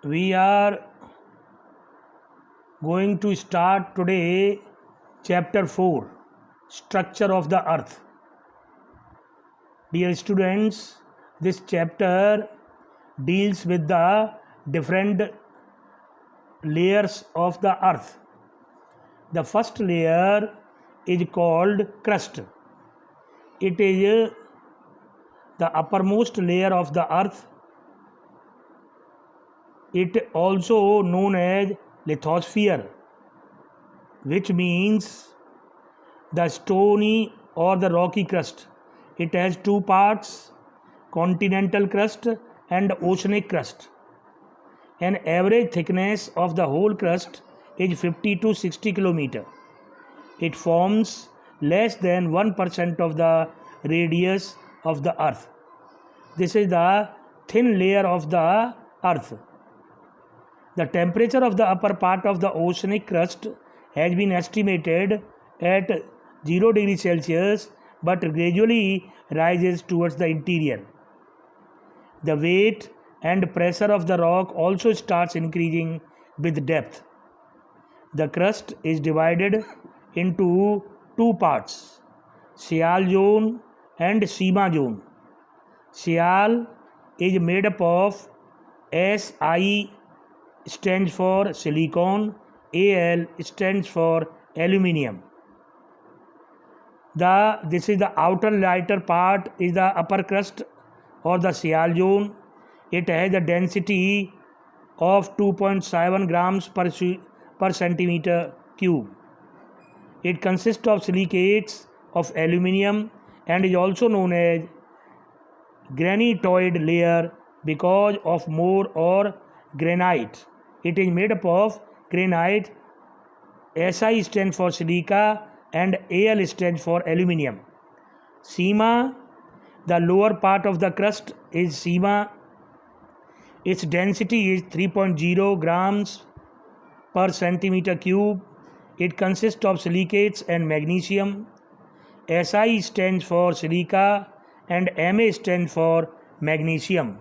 We are going to start today chapter 4, Structure of the Earth. Dear students, this chapter deals with the different layers of the earth. The first layer is called crust. It is the uppermost layer of the earth. It also known as lithosphere, which means the stony or the rocky crust. It has two parts, continental crust and oceanic crust. An average thickness of the whole crust is 50 to 60 km. It forms less than 1% of the radius of the earth. This is the thin layer of the earth. The temperature of the upper part of the oceanic crust has been estimated at 0 degrees Celsius but gradually rises towards the interior. The weight and pressure of the rock also starts increasing with depth. The crust is divided into two parts, Sial zone and Sima zone. Sial is made up of Si stands for silicon, Al stands for aluminium. This is the outer lighter part is the upper crust or the Sial zone. It has a density of 2.7 grams per centimeter cube. It consists of silicates of aluminium and is also known as granitoid layer because of more or granite. It is made up of granite. Si stands for silica and Al stands for aluminium. Sima, the lower part of the crust is Sima. Its density is 3.0 grams per centimeter cube. It consists of silicates and magnesium. Si stands for silica and Ma stands for magnesium.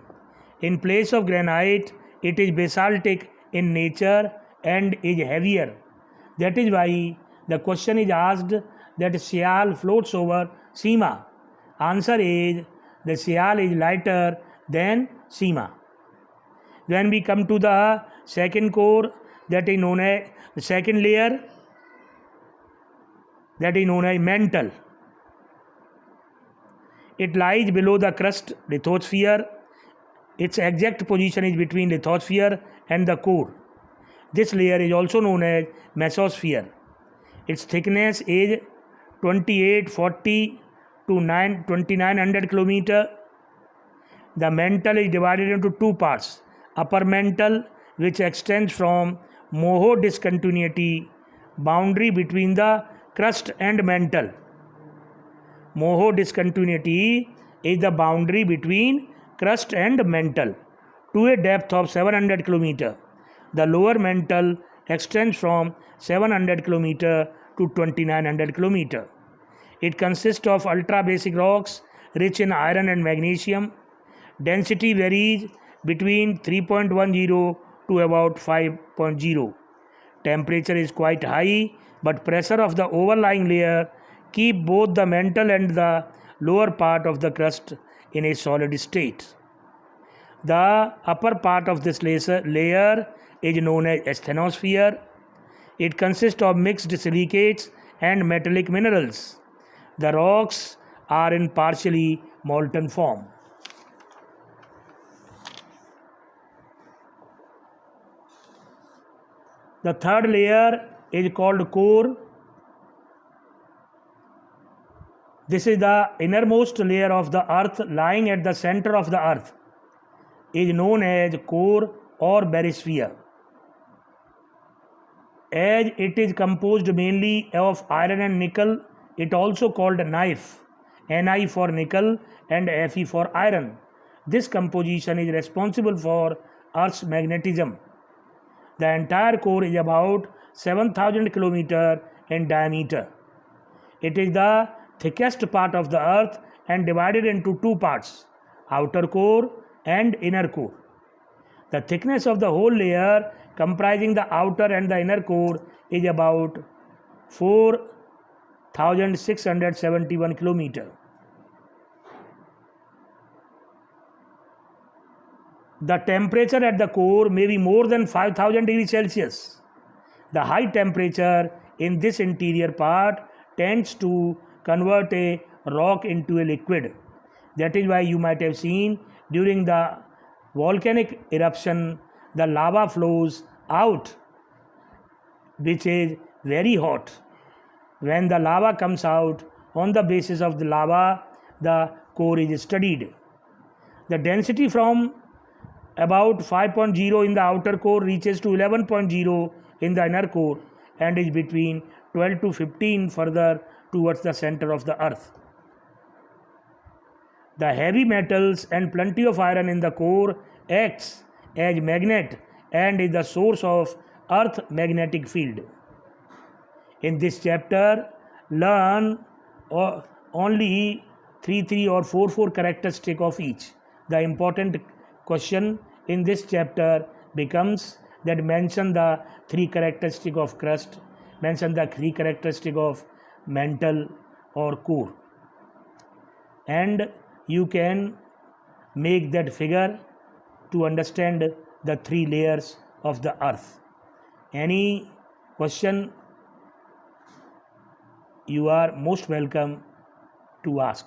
In place of granite, it is basaltic in nature and is heavier. That is why the question is asked that Sial floats over Sima. Answer is the Sial is lighter than Sima. When we come to the second core, that is known as the second layer, that is known as mantle. It lies below the crust lithosphere. Its exact position is between lithosphere and the core. This layer is also known as mesosphere. Its thickness is 2840 to 2900 km. The mantle is divided into two parts. Upper mantle, which extends from Moho discontinuity boundary between the crust and mantle. Moho discontinuity is the boundary between crust and mantle to a depth of 700 km. The lower mantle extends from 700 km to 2900 km. It consists of ultra basic rocks rich in iron and magnesium. Density varies between 3.10 to about 5.0. Temperature is quite high, but pressure of the overlying layer keep both the mantle and the lower part of the crust in a solid state. The upper part of this layer is known as asthenosphere. It consists of mixed silicates and metallic minerals. The rocks are in partially molten form. The third layer is called core. This is the innermost layer of the earth lying at the center of the earth. It is known as core or barysphere. As it is composed mainly of iron and nickel, it also called knife, Ni for nickel and Fe for iron. This composition is responsible for Earth's magnetism. The entire core is about 7,000 km in diameter. It is the thickest part of the earth and divided into two parts, outer core and inner core. The thickness of the whole layer comprising the outer and the inner core is about 4,671 kilometer. The temperature at the core may be more than 5,000 degrees Celsius. The high temperature in this interior part tends to convert a rock into a liquid. That is why you might have seen during the volcanic eruption, the lava flows out, which is very hot. When the lava comes out, on the basis of the lava, the core is studied. The density from about 5.0 in the outer core reaches to 11.0 in the inner core and is between 12 to 15 further towards the center of the earth. The heavy metals and plenty of iron in the core acts as magnet and is the source of earth magnetic field. In this chapter, learn only 3 or 4 characteristic of each. The important question in this chapter becomes that mention the 3 characteristic of crust, mention the 3 characteristic of mantle or core, and you can make that figure to understand the 3 layers of the earth. Any question, you are most welcome to ask.